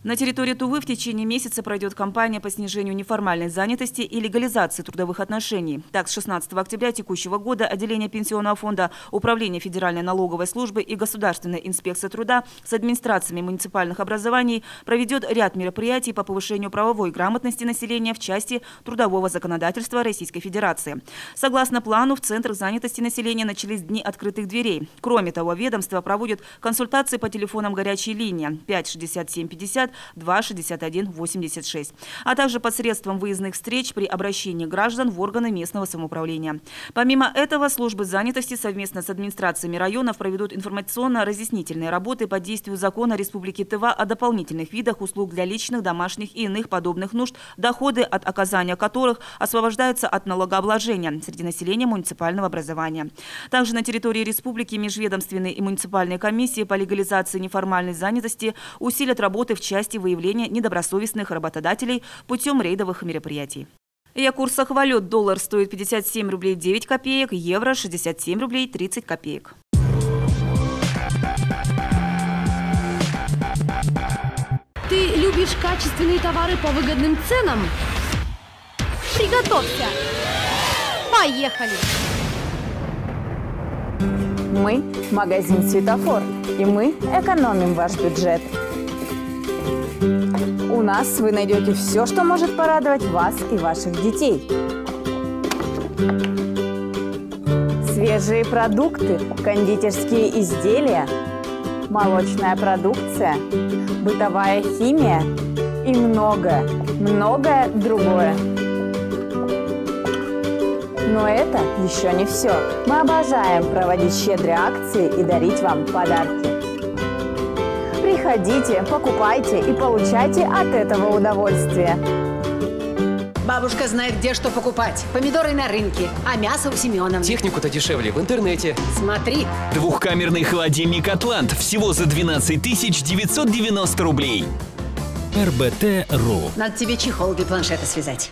На территории Тувы в течение месяца пройдет кампания по снижению неформальной занятости и легализации трудовых отношений. Так, с 16 октября текущего года отделение Пенсионного фонда, Управление Федеральной налоговой службы и Государственной инспекции труда с администрациями муниципальных образований проведет ряд мероприятий по повышению правовой грамотности населения в части трудового законодательства Российской Федерации. Согласно плану, в центрах занятости населения начались дни открытых дверей. Кроме того, ведомство проводит консультации по телефонам горячей линии 5 67 50 2 61 86, а также посредством выездных встреч при обращении граждан в органы местного самоуправления. Помимо этого, службы занятости совместно с администрациями районов проведут информационно-разъяснительные работы по действию закона Республики Тыва о дополнительных видах услуг для личных, домашних и иных подобных нужд, доходы от оказания которых освобождаются от налогообложения среди населения муниципального образования. Также на территории республики межведомственные и муниципальные комиссии по легализации неформальной занятости усилят работы в части выявления недобросовестных работодателей путем рейдовых мероприятий. И о курсах валют: доллар стоит 57 рублей 9 копеек, евро 67 рублей 30 копеек. Ты любишь качественные товары по выгодным ценам? Приготовься! Поехали! Мы – магазин «Светофор», и мы экономим ваш бюджет. У нас вы найдете все, что может порадовать вас и ваших детей. Свежие продукты, кондитерские изделия, молочная продукция, бытовая химия и многое другое. Но это еще не все. Мы обожаем проводить щедрые акции и дарить вам подарки. Приходите, покупайте и получайте от этого удовольствие. Бабушка знает, где что покупать. Помидоры на рынке, а мясо у Семеновны. Технику-то дешевле в интернете. Смотри. Двухкамерный холодильник «Атлант» всего за 12 990 рублей. РБТ.ру. Надо тебе чехол для планшета связать.